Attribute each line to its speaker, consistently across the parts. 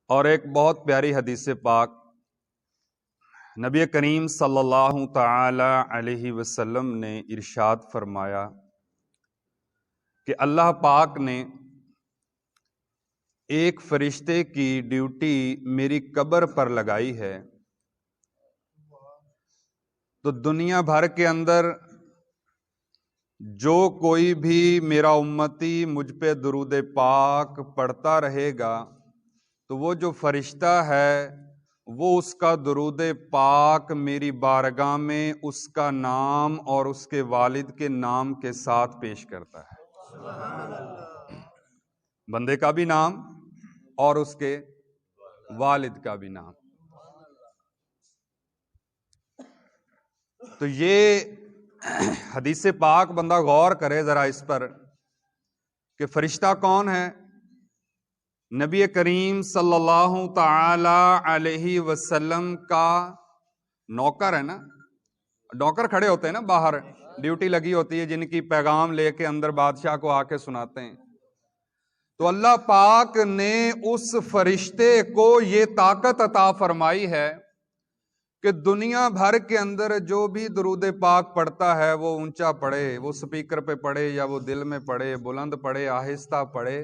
Speaker 1: اور ایک بہت پیاری حدیث پاک نبی کریم صلی اللہ تعالی علیہ وسلم نے ارشاد فرمایا کہ اللہ پاک نے ایک فرشتے کی ڈیوٹی میری قبر پر لگائی ہے، تو دنیا بھر کے اندر جو کوئی بھی میرا امتی مجھ پہ درود پاک پڑھتا رہے گا تو وہ جو فرشتہ ہے وہ اس کا درود پاک میری بارگاہ میں اس کا نام اور اس کے والد کے نام کے ساتھ پیش کرتا ہے۔ بندے کا بھی نام اور اس کے والد کا بھی نام۔ تو یہ حدیث پاک بندہ غور کرے ذرا اس پر کہ فرشتہ کون ہے؟ نبی کریم صلی اللہ تعالی علیہ وسلم کا نوکر ہے نا۔ نوکر کھڑے ہوتے ہیں نا باہر، ڈیوٹی لگی ہوتی ہے، جن کی پیغام لے کے اندر بادشاہ کو آ کے سناتے ہیں۔ تو اللہ پاک نے اس فرشتے کو یہ طاقت عطا فرمائی ہے کہ دنیا بھر کے اندر جو بھی درود پاک پڑھتا ہے وہ اونچا پڑھے، وہ سپیکر پہ پڑھے یا وہ دل میں پڑھے، بلند پڑھے، آہستہ پڑھے،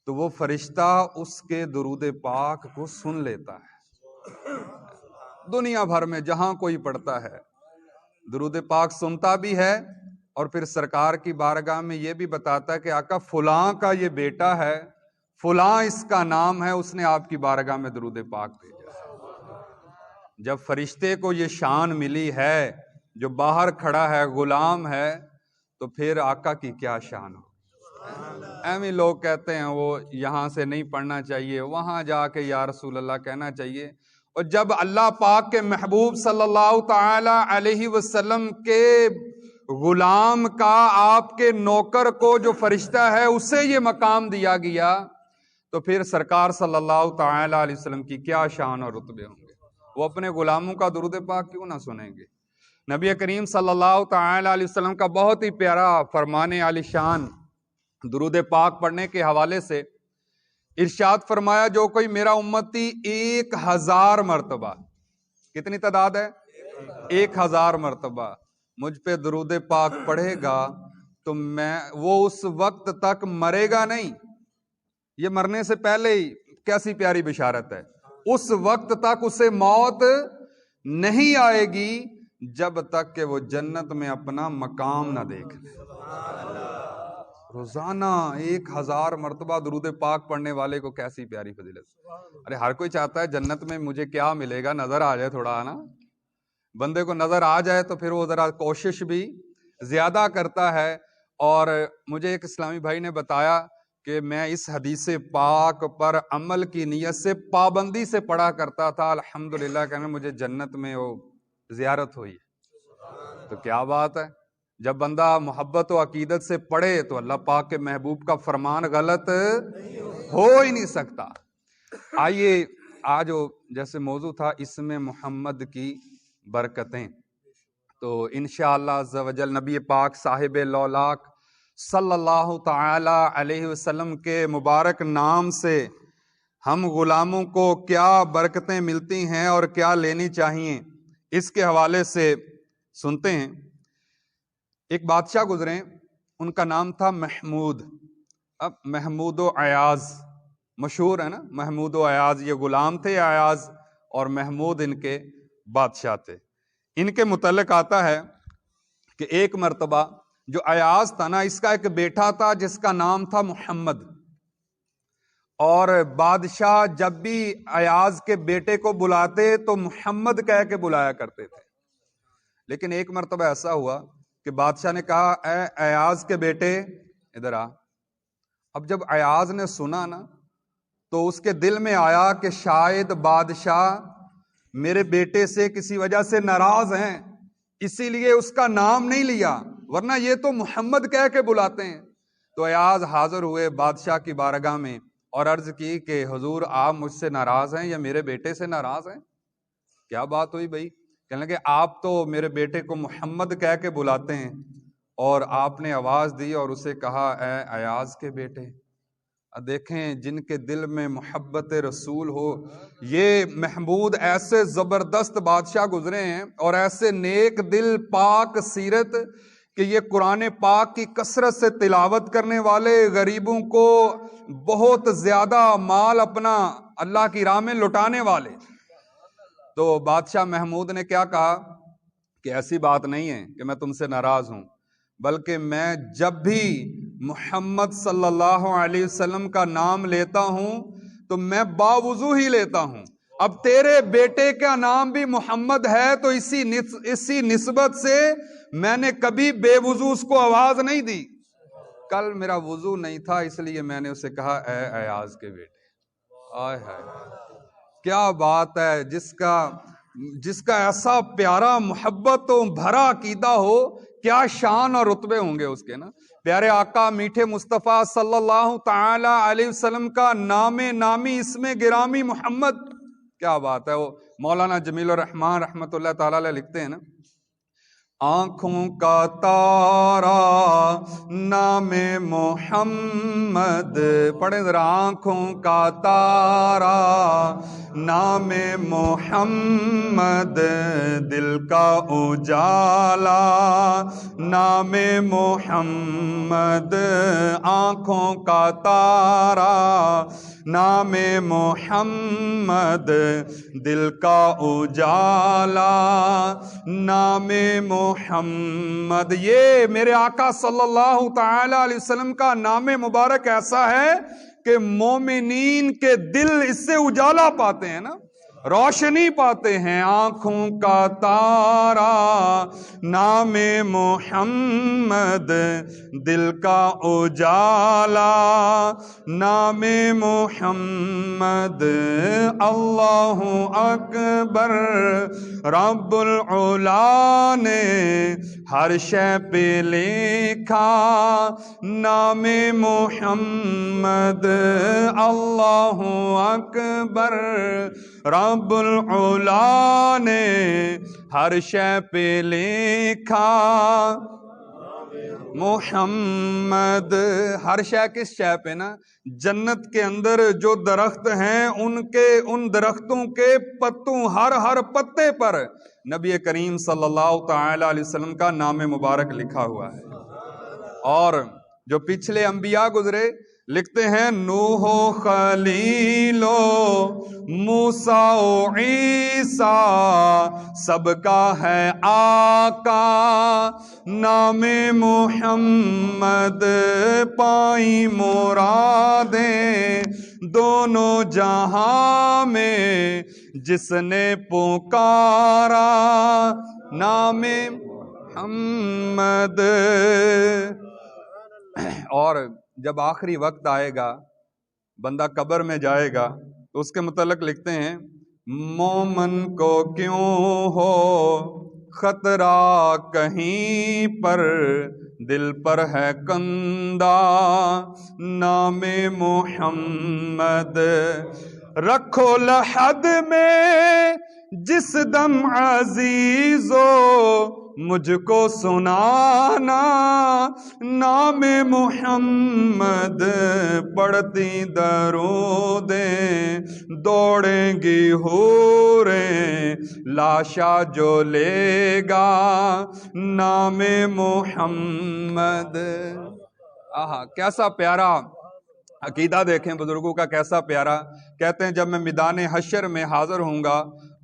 Speaker 1: تو وہ فرشتہ اس کے درود پاک کو سن لیتا ہے۔ دنیا بھر میں جہاں کوئی پڑھتا ہے درود پاک سنتا بھی ہے، اور پھر سرکار کی بارگاہ میں یہ بھی بتاتا ہے کہ آقا فلاں کا یہ بیٹا ہے، فلاں اس کا نام ہے، اس نے آپ کی بارگاہ میں درود پاک بھیجا ہے۔ جب فرشتے کو یہ شان ملی ہے، جو باہر کھڑا ہے غلام ہے، تو پھر آقا کی کیا شان ہو۔ ایویں لوگ کہتے ہیں وہ یہاں سے نہیں پڑھنا چاہیے، وہاں جا کے یا رسول اللہ کہنا چاہیے۔ اور جب اللہ پاک کے محبوب صلی اللہ تعالی علیہ وسلم کے غلام کا، آپ کے نوکر کو جو فرشتہ ہے اسے یہ مقام دیا گیا، تو پھر سرکار صلی اللہ تعالی علیہ وسلم کی کیا شان اور رتبے ہوں گے۔ وہ اپنے غلاموں کا درود پاک کیوں نہ سنیں گے؟ نبی کریم صلی اللہ تعالی علیہ وسلم کا بہت ہی پیارا فرمان عالی شان درود پاک پڑھنے کے حوالے سے ارشاد فرمایا، جو کوئی میرا امتی 1000 مرتبہ، کتنی تعداد ہے؟ 1000 مرتبہ مجھ پہ درود پاک پڑھے گا تو وہ اس وقت تک مرے گا نہیں۔ یہ مرنے سے پہلے ہی کیسی پیاری بشارت ہے۔ اس وقت تک اسے موت نہیں آئے گی جب تک کہ وہ جنت میں اپنا مقام نہ دیکھ لے۔ روزانہ 1000 مرتبہ درود پاک پڑھنے والے کو کیسی پیاری فضیلت۔ ارے ہر کوئی چاہتا ہے جنت میں مجھے کیا ملے گا، نظر آ جائے تھوڑا نا۔ بندے کو نظر آ جائے تو پھر وہ ذرا کوشش بھی زیادہ کرتا ہے۔ اور مجھے ایک اسلامی بھائی نے بتایا کہ میں اس حدیث پاک پر عمل کی نیت سے پابندی سے پڑھا کرتا تھا، الحمدللہ کہنا مجھے جنت میں وہ زیارت ہوئی۔ تو کیا بات ہے، جب بندہ محبت و عقیدت سے پڑھے تو اللہ پاک کے محبوب کا فرمان غلط ہو ہی نہیں سکتا۔ آئیے آج جیسے موضوع تھا اسم محمد کی برکتیں، تو انشاءاللہ عز و جل نبی پاک صاحب لولاک صلی اللہ تعالی علیہ وسلم کے مبارک نام سے ہم غلاموں کو کیا برکتیں ملتی ہیں اور کیا لینی چاہیے، اس کے حوالے سے سنتے ہیں۔ ایک بادشاہ گزرے، ان کا نام تھا محمود۔ اب محمود و ایاز مشہور ہے نا، محمود و ایاز، یہ غلام تھے ایاز، اور محمود ان کے بادشاہ تھے۔ ان کے متعلق آتا ہے کہ ایک مرتبہ جو ایاز تھا نا، اس کا ایک بیٹا تھا جس کا نام تھا محمد، اور بادشاہ جب بھی ایاز کے بیٹے کو بلاتے تو محمد کہہ کے بلایا کرتے تھے۔ لیکن ایک مرتبہ ایسا ہوا کہ بادشاہ نے کہا، اے ایاز کے بیٹے ادھر آ۔ اب جب ایاز نے سنا نا تو اس کے دل میں آیا کہ شاید بادشاہ میرے بیٹے سے کسی وجہ سے ناراض ہیں، اسی لیے اس کا نام نہیں لیا، ورنہ یہ تو محمد کہہ کے بلاتے ہیں۔ تو ایاز حاضر ہوئے بادشاہ کی بارگاہ میں اور عرض کی کہ حضور آپ مجھ سے ناراض ہیں یا میرے بیٹے سے ناراض ہیں؟ کیا بات ہوئی بھائی؟ کہنے لگے آپ تو میرے بیٹے کو محمد کہہ کے بلاتے ہیں، اور آپ نے آواز دی اور اسے کہا اے ایاز کے بیٹے۔ دیکھیں جن کے دل میں محبت رسول ہو، یہ محمود ایسے زبردست بادشاہ گزرے ہیں اور ایسے نیک دل پاک سیرت کہ یہ قرآن پاک کی کثرت سے تلاوت کرنے والے، غریبوں کو بہت زیادہ مال اپنا اللہ کی راہ میں لٹانے والے۔ تو بادشاہ محمود نے کیا کہا کہ ایسی بات نہیں ہے کہ میں تم سے ناراض ہوں، بلکہ میں جب بھی محمد صلی اللہ علیہ وسلم کا نام لیتا ہوں تو میں باوضو ہی لیتا ہوں۔ اب تیرے بیٹے کا نام بھی محمد ہے تو اسی نسبت سے میں نے کبھی بے وضو اس کو آواز نہیں دی۔ کل میرا وضو نہیں تھا اس لیے میں نے اسے کہا اے ایاز کے بیٹے۔ آئے ہائے، کیا بات ہے! جس کا ایسا پیارا محبت و بھرا عقیدہ ہو، کیا شان اور رتبے ہوں گے اس کے نا۔ پیارے آقا میٹھے مصطفیٰ صلی اللہ تعالی علیہ وسلم کا نام نامی اسم گرامی محمد، کیا بات ہے! وہ مولانا جمیل الرحمن رحمت اللہ تعالی علیہ لکھتے ہیں نا، آنکھوں کا تارا نام محمد، پڑھیں ذرا، آنکھوں کا تارا نام محمد، دل کا اجالا نام محمد، آنکھوں کا تارا نام محمد، دل کا اجالا نام محمد۔ یہ میرے آقا صلی اللہ تعالی علیہ وسلم کا نام مبارک ایسا ہے کہ مومنین کے دل اس سے اجالا پاتے ہیں نا، روشنی پاتے ہیں۔ آنکھوں کا تارا نام محمد، دل کا اجالا نام محمد، اللہ اکبر رب العلا نے ہر شے پہ لکھا نام محمد، اللہ اکبر رب العلا نے ہر شے پہ لکھا محمد۔ ہر شے کس شے پہ نا؟ جنت کے اندر جو درخت ہیں ان درختوں کے پتوں، ہر پتے پر نبی کریم صلی اللہ تعالی علیہ وسلم کا نام مبارک لکھا ہوا ہے۔ اور جو پچھلے انبیاء گزرے لکھتے ہیں، نوح و خلیل و موسیٰ و عیسیٰ سب کا ہے آقا نام محمد، پائیں مرادیں دونوں جہاں میں جس نے پکارا نام محمد۔ اور جب آخری وقت آئے گا، بندہ قبر میں جائے گا، تو اس کے متعلق لکھتے ہیں، مومن کو کیوں ہو خطرہ کہیں پر، دل پر ہے کندہ نام محمد، رکھو لحد میں جس دم عزیزو مجھ کو سنانا نام محمد، پڑھتی درودیں دوڑیں گی حوریں لاشا جو لے گا نام محمد۔ آہا، کیسا پیارا عقیدہ دیکھیں بزرگوں کا، کیسا پیارا۔ کہتے ہیں جب میں میدان حشر میں حاضر ہوں گا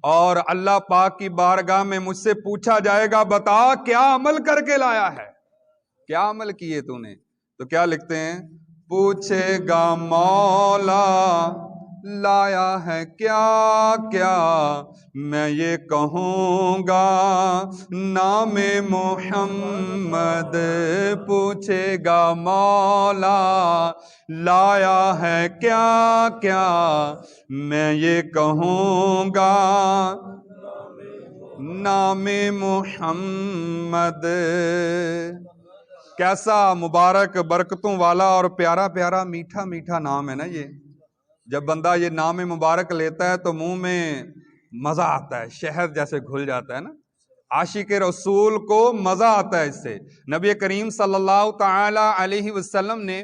Speaker 1: اور اللہ پاک کی بارگاہ میں مجھ سے پوچھا جائے گا، بتا کیا عمل کر کے لایا ہے، کیا عمل کیے تو نے، تو کیا لکھتے ہیں، پوچھے گا مولا لایا ہے کیا کیا، میں یہ کہوں گا نام محمد، پوچھے گا مولا لایا ہے کیا کیا، میں یہ کہوں گا نام محمد۔ کیسا مبارک برکتوں والا اور پیارا پیارا میٹھا میٹھا نام ہے نا یہ۔ جب بندہ یہ نام مبارک لیتا ہے تو منہ میں مزہ آتا ہے، شہد جیسے گھل جاتا ہے نا۔ عاشق رسول کو مزہ آتا ہے اس سے۔ نبی کریم صلی اللہ تعالی علیہ وسلم نے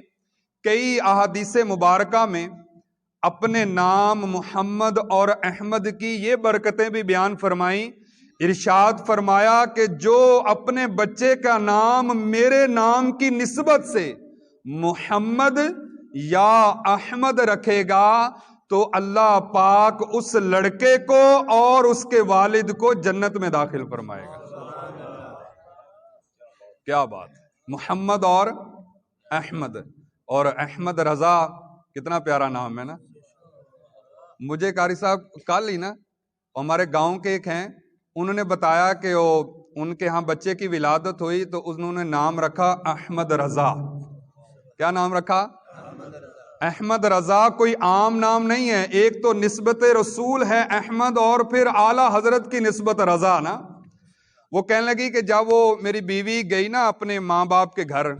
Speaker 1: کئی احادیث مبارکہ میں اپنے نام محمد اور احمد کی یہ برکتیں بھی بیان فرمائیں. ارشاد فرمایا کہ جو اپنے بچے کا نام میرے نام کی نسبت سے محمد یا احمد رکھے گا تو اللہ پاک اس لڑکے کو اور اس کے والد کو جنت میں داخل فرمائے گا. کیا بات. محمد اور احمد. اور احمد رضا کتنا پیارا نام ہے نا. مجھے قاری صاحب کل ہی نا ہمارے گاؤں کے ایک ہیں, انہوں نے بتایا کہ ان کے ہاں بچے کی ولادت ہوئی تو انہوں نے نام رکھا احمد رضا. کیا نام رکھا؟ احمد رضا. کوئی عام نام نہیں ہے, ایک تو نسبت رسول ہے احمد اور پھر اعلی حضرت کی نسبت رضا نا. وہ کہنے لگی کہ جب وہ میری بیوی گئی نا اپنے ماں باپ کے گھر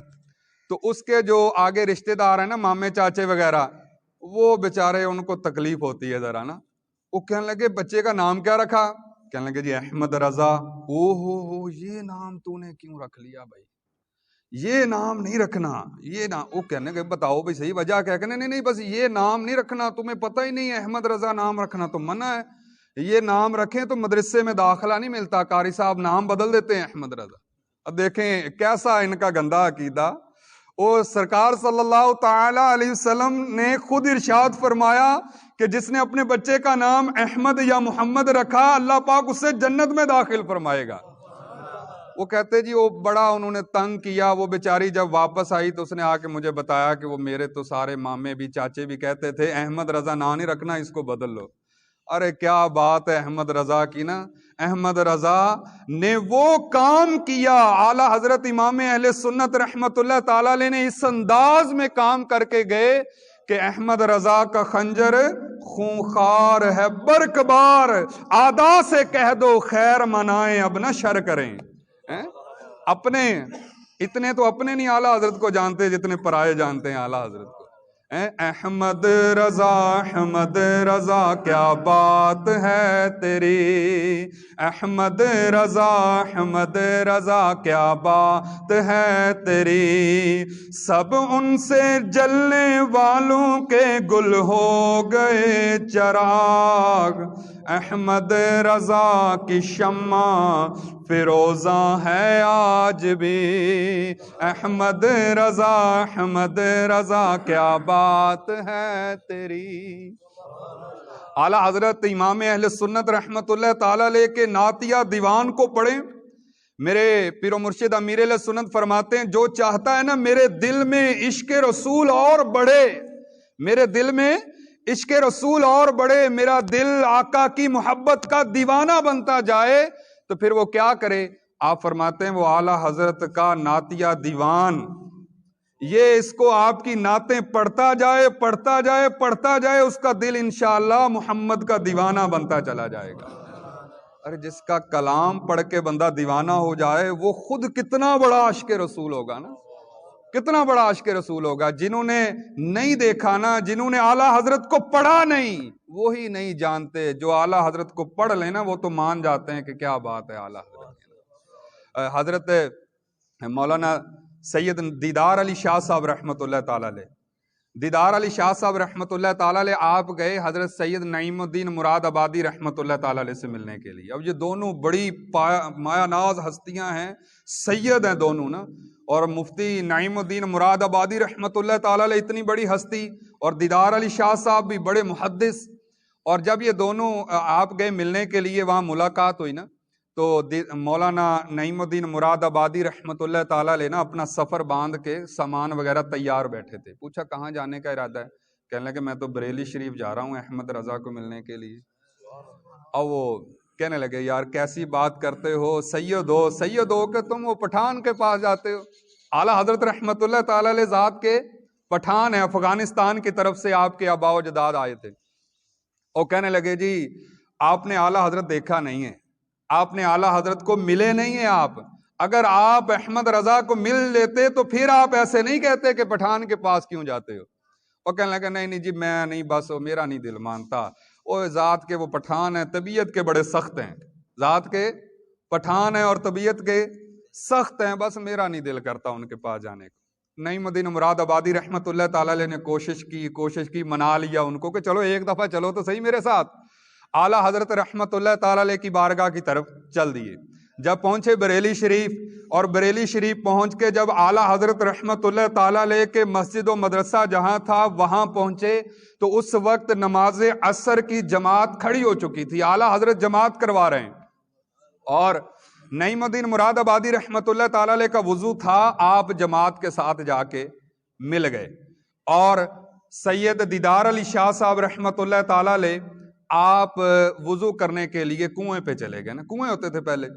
Speaker 1: تو اس کے جو آگے رشتہ دار ہیں نا مامے چاچے وغیرہ, وہ بیچارے ان کو تکلیف ہوتی ہے ذرا نا. وہ کہنے لگے بچے کا نام کیا رکھا؟ کہنے لگے جی احمد رضا. او ہو یہ نام تو نے کیوں رکھ لیا بھائی, یہ نام نہیں رکھنا, یہ نام. وہ کہنے لگے بتاؤ بھائی صحیح وجہ کیا؟ کہنے نہیں بس یہ نام نہیں رکھنا, تمہیں پتہ ہی نہیں احمد رضا نام رکھنا تو منع ہے, یہ نام رکھیں تو مدرسے میں داخلہ نہیں ملتا. قاری صاحب نام بدل دیتے ہیں احمد رضا. اب دیکھیں کیسا ان کا گندا عقیدہ. اور سرکار صلی اللہ تعالی علیہ وسلم نے خود ارشاد فرمایا کہ جس نے اپنے بچے کا نام احمد یا محمد رکھا اللہ پاک اسے جنت میں داخل فرمائے گا. وہ کہتے جی وہ بڑا انہوں نے تنگ کیا, وہ بیچاری جب واپس آئی تو اس نے آ کے مجھے بتایا کہ وہ میرے تو سارے مامے بھی چاچے بھی کہتے تھے احمد رضا نام نہیں رکھنا, اس کو بدل لو. ارے کیا بات ہے احمد رضا کی نا. احمد رضا نے وہ کام کیا, اعلی حضرت امام اہل سنت رحمت اللہ تعالی علیہ نے اس انداز میں کام کر کے گئے کہ احمد رضا کا خنجر خونخوار ہے برکبار, آدا سے کہہ دو خیر منائیں اب نہ شر کریں. اپنے اتنے تو اپنے نہیں اعلی حضرت کو جانتے جتنے پرائے جانتے ہیں اعلی حضرت کو. احمد رضا کیا بات ہے تیری, احمد رضا کیا بات ہے تیری, سب ان سے جلنے والوں کے گل ہو گئے چراغ, احمد رضا کی شمع فروزاں ہے آج بھی, احمد رضا کیا بات ہے تیری. اعلی حضرت امام اہل سنت رحمت اللہ تعالی علیہ کے نعتیہ دیوان کو پڑھیں. میرے پیر و مرشد امیر اہل سنت فرماتے ہیں جو چاہتا ہے نا میرے دل میں عشق رسول اور بڑھے, میرے دل میں عشق رسول اور بڑھے, میرا دل آقا کی محبت کا دیوانہ بنتا جائے, تو پھر وہ کیا کرے؟ آپ فرماتے ہیں وہ اعلی حضرت کا نعتیہ دیوان, یہ اس کو آپ کی نعتیں پڑھتا جائے, اس کا دل انشاءاللہ محمد کا دیوانہ بنتا چلا جائے گا. ارے جس کا کلام پڑھ کے بندہ دیوانہ ہو جائے وہ خود کتنا بڑا عاشق رسول ہوگا نا, کتنا بڑا عاشق رسول ہوگا. جنہوں نے نہیں دیکھا نا, جنہوں نے اعلی حضرت کو پڑھا نہیں, وہی نہیں جانتے. جو اعلی حضرت کو پڑھ لینا وہ تو مان جاتے ہیں کہ کیا بات ہے اعلی حضرت. حضرت مولانا سید دیدار علی شاہ صاحب رحمت اللہ تعالی علیہ, دیدار علی شاہ صاحب رحمت اللہ تعالی علیہ آپ گئے حضرت سید نعیم الدین مراد آبادی رحمت اللہ تعالی علیہ سے ملنے کے لیے. اب یہ دونوں بڑی مایا ناز ہستیاں ہیں, سید ہیں دونوں نا, اور مفتی نعیم الدین مراد آبادی رحمت اللہ تعالی علیہ اتنی بڑی ہستی, اور دیدار علی شاہ صاحب بھی بڑے محدث. اور جب یہ دونوں آپ گئے ملنے کے لیے, وہاں ملاقات ہوئی نا, تو مولانا نعیم الدین مراد آبادی رحمت اللہ تعالیٰ علیہ نا اپنا سفر باندھ کے سامان وغیرہ تیار بیٹھے تھے. پوچھا کہاں جانے کا ارادہ ہے؟ کہنے لگے میں تو بریلی شریف جا رہا ہوں احمد رضا کو ملنے کے لیے. اور وہ کہنے لگے یار کیسی بات کرتے ہو, سید ہو کہ تم وہ پٹھان کے پاس جاتے ہو. اعلیٰ حضرت رحمت اللہ تعالیٰ علیہ ذات کے پٹھان ہیں, افغانستان کی طرف سے آپ کے آبا و اجداد آئے تھے. اور کہنے لگے جی آپ نے اعلیٰ حضرت دیکھا نہیں ہے, آپ نے اعلیٰ حضرت کو ملے نہیں ہیں. آپ اگر آپ احمد رضا کو مل لیتے تو پھر آپ ایسے نہیں کہتے کہ پٹھان کے پاس کیوں جاتے ہو. اور کہنے لگا نہیں جی میں نہیں, بس میرا نہیں دل مانتا. وہ ذات کے وہ پٹھان ہیں, طبیعت کے بڑے سخت ہیں, ذات کے پٹھان ہیں اور طبیعت کے سخت ہیں, بس میرا نہیں دل کرتا ان کے پاس جانے کو. نعیم الدین مراد آبادی رحمت اللہ تعالی علیہ نے کوشش کی منا لیا ان کو کہ چلو ایک دفعہ چلو تو صحیح میرے ساتھ. اعلیٰ حضرت رحمت اللہ تعالی علیہ کی بارگاہ کی طرف چل دیے. جب پہنچے بریلی شریف اور بریلی شریف پہنچ کے جب اعلیٰ حضرت رحمت اللہ تعالی علیہ کے مسجد و مدرسہ جہاں تھا وہاں پہنچے تو اس وقت نماز عصر کی جماعت کھڑی ہو چکی تھی. اعلیٰ حضرت جماعت کروا رہے ہیں اور نعیم الدین مراد آبادی رحمت اللہ تعالی علیہ کا وضو تھا. آپ جماعت کے ساتھ جا کے مل گئے اور سید دیدار علی شاہ صاحب رحمت اللہ تعالی علیہ آپ وضو کرنے کے لیے کنویں پہ چلے گئے نا. کنویں ہوتے تھے پہلے,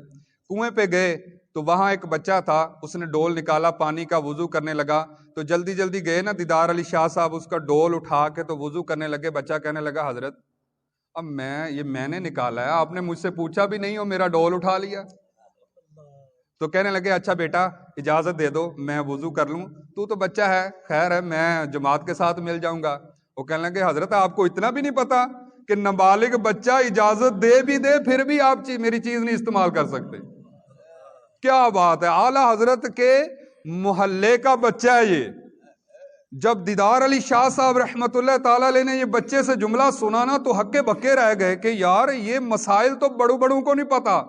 Speaker 1: کنویں پہ گئے تو وہاں ایک بچہ تھا, اس نے ڈول نکالا پانی کا, وضو کرنے لگا تو جلدی جلدی گئے نا دیدار علی شاہ صاحب, اس کا ڈول اٹھا کے تو وضو کرنے لگے. بچہ کہنے لگا حضرت اب میں نے نکالا ہے, آپ نے مجھ سے پوچھا بھی نہیں اور میرا ڈول اٹھا لیا. تو کہنے لگے اچھا بیٹا اجازت دے دو میں وضو کر لوں, تو بچہ ہے خیر ہے میں جماعت کے ساتھ مل جاؤں گا. وہ کہنے لگے حضرت آپ کو اتنا بھی نہیں پتا کہ نابالغ بچہ اجازت دے بھی دے پھر بھی آپ میری چیز نہیں استعمال کر سکتے. کیا بات ہے, اعلیٰ حضرت کے محلے کا بچہ ہے یہ. جب دیدار علی شاہ صاحب رحمت اللہ تعالی علیہ نے یہ بچے سے جملہ سنانا تو ہکے بکے رہ گئے کہ یار یہ مسائل تو بڑوں کو نہیں پتا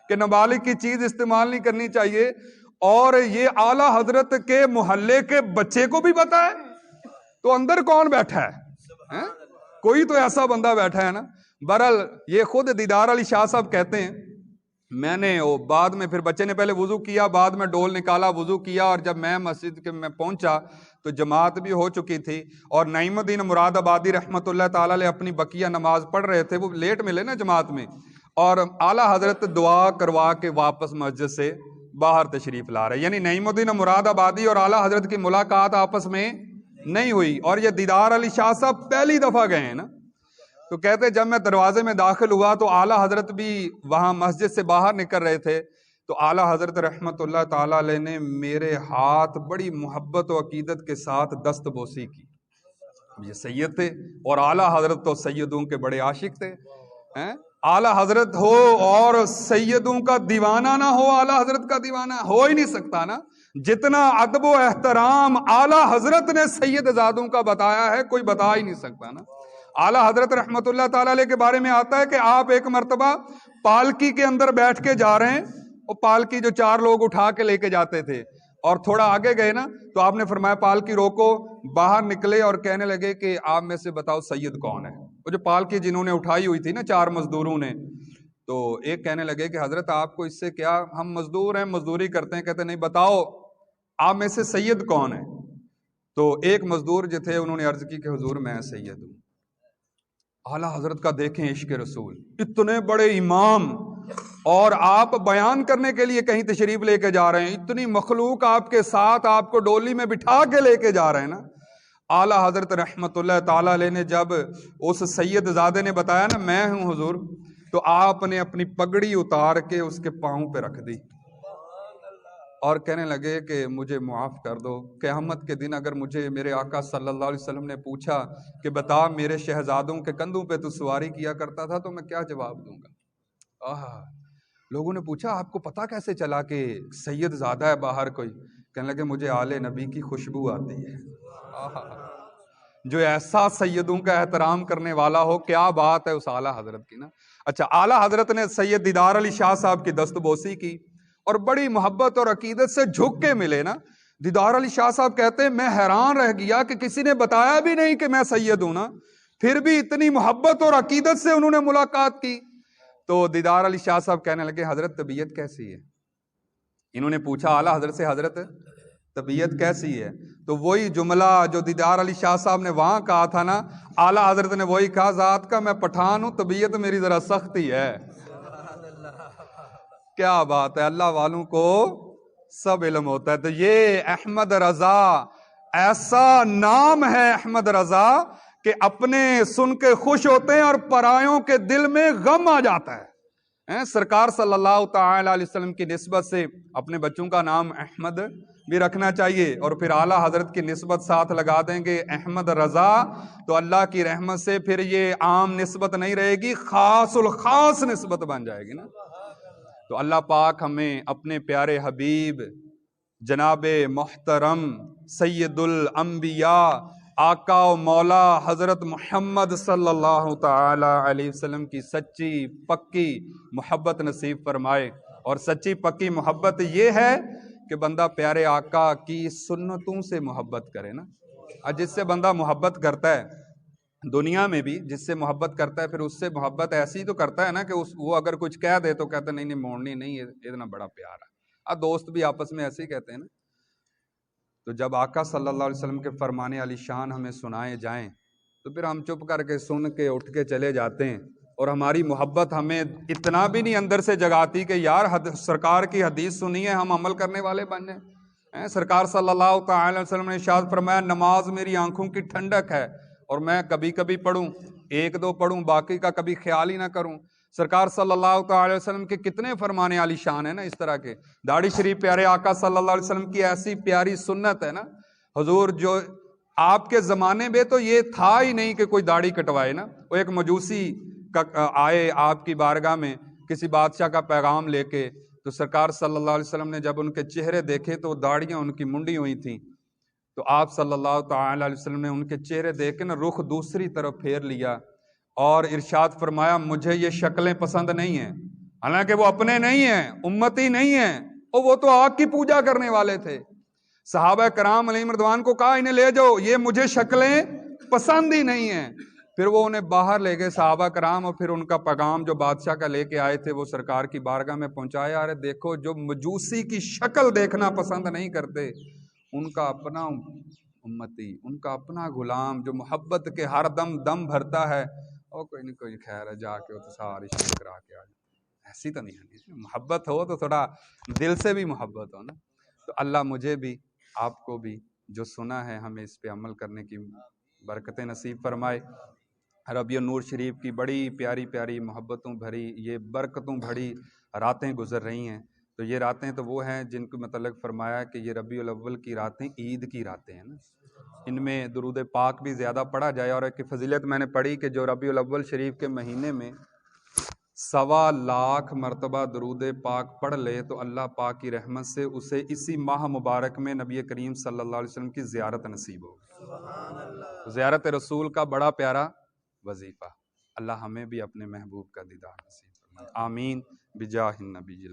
Speaker 1: کہ نابالغ کی چیز استعمال نہیں کرنی چاہیے, اور یہ اعلیٰ حضرت کے محلے کے بچے کو بھی پتا ہے. تو اندر کون بیٹھا ہے؟ کوئی تو ایسا بندہ بیٹھا ہے نا. بہرحال یہ خود دیدار علی شاہ صاحب کہتے ہیں میں نے بعد میں پھر بچے نے پہلے وضو کیا, بعد میں ڈول نکالا, وضو کیا, اور جب میں مسجد کے میں پہنچا تو جماعت بھی ہو چکی تھی اور نعیم الدین مراد آبادی رحمت اللہ تعالی علیہ اپنی بقیہ نماز پڑھ رہے تھے. وہ لیٹ ملے نا جماعت میں, اور اعلیٰ حضرت دعا کروا کے واپس مسجد سے باہر تشریف لا رہے. یعنی نعیم الدین مراد آبادی اور اعلیٰ حضرت کی ملاقات آپس میں نہیں ہوئی. اور یہ دیدار علی شاہ صاحب پہلی دفعہ گئے ہیں نا. تو کہتے جب میں دروازے میں داخل ہوا تو اعلیٰ حضرت بھی وہاں مسجد سے باہر نکل رہے تھے, تو اعلیٰ حضرت رحمت اللہ تعالی علیہ نے میرے ہاتھ بڑی محبت و عقیدت کے ساتھ دست بوسی کی. یہ سید تھے اور اعلیٰ حضرت تو سیدوں کے بڑے عاشق تھے. اعلیٰ حضرت ہو اور سیدوں کا دیوانہ نہ ہو, اعلیٰ حضرت کا دیوانہ ہو ہی نہیں سکتا نا. جتنا ادب و احترام اعلیٰ حضرت نے سید زادوں کا بتایا ہے کوئی بتا ہی نہیں سکتا نا. اعلیٰ حضرت رحمت اللہ تعالی علیہ کے بارے میں آتا ہے کہ آپ ایک مرتبہ پالکی کے اندر بیٹھ کے جا رہے ہیں, اور پالکی جو 4 لوگ اٹھا کے لے کے جاتے تھے, اور تھوڑا آگے گئے نا تو آپ نے فرمایا پالکی روکو. باہر نکلے اور کہنے لگے کہ آپ میں سے بتاؤ سید کون ہے. وہ جو پالکی جنہوں نے اٹھائی ہوئی تھی نا 4 مزدوروں نے, تو ایک کہنے لگے کہ حضرت آپ کو اس سے کیا, ہم مزدور ہیں مزدوری کرتے ہیں. کہتے نہیں بتاؤ آپ میں سے سید کون ہے. تو ایک مزدور جو تھے انہوں نے عرض کی کہ حضور میں سید ہوں. اعلیٰ حضرت کا دیکھیں عشق رسول, اتنے بڑے امام, اور آپ بیان کرنے کے لیے کہیں تشریف لے کے جا رہے ہیں, اتنی مخلوق آپ کے ساتھ آپ کو ڈولی میں بٹھا کے لے کے جا رہے ہیں نا. اعلیٰ حضرت رحمت اللہ تعالی علیہ نے جب اس سید زادے نے بتایا نا میں ہوں حضور, تو آپ نے اپنی پگڑی اتار کے اس کے پاؤں پہ رکھ دی اور کہنے لگے کہ مجھے معاف کر دو. قیامت کے دن اگر مجھے میرے آقا صلی اللہ علیہ وسلم نے پوچھا کہ بتا میرے شہزادوں کے کندھوں پہ تو سواری کیا کرتا تھا تو میں کیا جواب دوں گا. لوگوں نے پوچھا آپ کو پتا کیسے چلا کہ سید زادہ ہے باہر کوئی؟ کہنے لگے مجھے آل نبی کی خوشبو آتی ہے. جو ایسا سیدوں کا احترام کرنے والا ہو, کیا بات ہے اس اعلیٰ حضرت کی نا. اچھا, اعلیٰ حضرت نے سید دیدار علی شاہ صاحب کی دست بوسی کی اور بڑی محبت اور عقیدت سے جھک کے ملے نا. دیدار علی شاہ صاحب کہتے ہیں میں حیران رہ گیا کہ کسی نے بتایا بھی نہیں کہ میں سید ہوں نا, پھر بھی اتنی محبت اور عقیدت سے انہوں نے ملاقات کی. تو دیدار علی شاہ صاحب کہنے لگے حضرت طبیعت کیسی ہے. انہوں نے پوچھا اعلیٰ حضرت سے حضرت طبیعت کیسی ہے. تو وہی جملہ جو دیدار علی شاہ صاحب نے وہاں کہا تھا نا, اعلیٰ حضرت نے وہی کہا ذات کا میں پٹھان ہوں, طبیعت میری ذرا سختی ہے. کیا بات ہے, اللہ والوں کو سب علم ہوتا ہے. تو یہ احمد رضا ایسا نام ہے, احمد رضا, کہ اپنے سن کے خوش ہوتے ہیں اور پرایوں کے دل میں غم آ جاتا ہے. سرکار صلی اللہ تعالی علیہ وسلم کی نسبت سے اپنے بچوں کا نام احمد بھی رکھنا چاہیے, اور پھر اعلیٰ حضرت کی نسبت ساتھ لگا دیں گے احمد رضا, تو اللہ کی رحمت سے پھر یہ عام نسبت نہیں رہے گی, خاص الخاص نسبت بن جائے گی نا. تو اللہ پاک ہمیں اپنے پیارے حبیب جناب محترم سید الانبیاء آقا و مولا حضرت محمد صلی اللہ تعالی علیہ وسلم کی سچی پکی محبت نصیب فرمائے۔ اور سچی پکی محبت یہ ہے کہ بندہ پیارے آقا کی سنتوں سے محبت کرے نا۔ اور جس سے بندہ محبت کرتا ہے دنیا میں بھی، جس سے محبت کرتا ہے پھر اس سے محبت ایسی تو کرتا ہے نا کہ وہ اگر کچھ کہہ دے تو کہتا نہیں موڑنی نہیں، اتنا بڑا پیار ہے۔ دوست بھی آپس میں ایسے ہی کہتے ہیں نا۔ تو جب آقا صلی اللہ علیہ وسلم کے فرمان علی شان ہمیں سنائے جائیں تو پھر ہم چپ کر کے سن کے اٹھ کے چلے جاتے ہیں، اور ہماری محبت ہمیں اتنا بھی نہیں اندر سے جگاتی کہ یار سرکار کی حدیث سنی ہے ہم عمل کرنے والے بن جائیں۔ سرکار صلی اللہ تعالی وسلم نے ارشاد فرمایا نماز میری آنکھوں کی ٹھنڈک ہے، اور میں کبھی کبھی پڑھوں، ایک دو پڑھوں، باقی کا کبھی خیال ہی نہ کروں۔ سرکار صلی اللہ تعالی وسلم کے کتنے فرمان عالی شان ہے نا اس طرح کے۔ داڑھی شریف پیارے آقا صلی اللہ علیہ وسلم کی ایسی پیاری سنت ہے نا، حضور جو آپ کے زمانے میں تو یہ تھا ہی نہیں کہ کوئی داڑھی کٹوائے نا۔ وہ ایک مجوسی آئے آپ کی بارگاہ میں کسی بادشاہ کا پیغام لے کے، تو سرکار صلی اللہ علیہ وسلم نے جب ان کے چہرے دیکھے تو داڑھیاں ان کی منڈی ہوئی تھیں، تو آپ صلی اللہ تعالی علیہ وسلم نے ان کے چہرے دیکھ کے نا رخ دوسری طرف پھیر لیا اور ارشاد فرمایا مجھے یہ شکلیں پسند نہیں ہیں۔ حالانکہ وہ اپنے نہیں ہیں، امتی نہیں ہیں، اور وہ تو آگ کی پوجا کرنے والے تھے۔ صحابہ کرام علیہم رضوان کو کہا انہیں لے جاؤ، یہ مجھے شکلیں پسند ہی نہیں ہیں۔ پھر وہ انہیں باہر لے گئے صحابہ کرام، اور پھر ان کا پیغام جو بادشاہ کا لے کے آئے تھے وہ سرکار کی بارگاہ میں پہنچایا۔ ارے دیکھو جو مجوسی کی شکل دیکھنا پسند نہیں کرتے، ان کا اپنا امتی، ان کا اپنا غلام جو محبت کے ہر دم دم بھرتا ہے، اور کوئی نہیں کوئی خیر ہے جا کے وہ تو ساری شروع کرا کے آ جائے۔ ایسی تو نہیں ہے، محبت ہو تو تھوڑا دل سے بھی محبت ہو نا۔ تو اللہ مجھے بھی آپ کو بھی جو سنا ہے ہمیں اس پہ عمل کرنے کی برکتیں نصیب فرمائے۔ ربیع النور شریف کی بڑی پیاری پیاری محبتوں بھری یہ برکتوں بھری راتیں گزر رہی ہیں۔ تو یہ راتیں تو وہ ہیں جن کو متعلق فرمایا کہ یہ ربیع الاول کی راتیں عید کی راتیں ہیں نا، ان میں درود پاک بھی زیادہ پڑھا جائے۔ اور ایک فضیلت میں نے پڑھی کہ جو ربیع الاول شریف کے مہینے میں 1.25 لاکھ مرتبہ درود پاک پڑھ لے تو اللہ پاک کی رحمت سے اسے اسی ماہ مبارک میں نبی کریم صلی اللہ علیہ وسلم کی زیارت نصیب ہوگی۔ زیارت رسول کا بڑا پیارا وظیفہ۔ اللہ ہمیں بھی اپنے محبوب کا دیدار نصیب فرمائے، آمین بجاہ النبی۔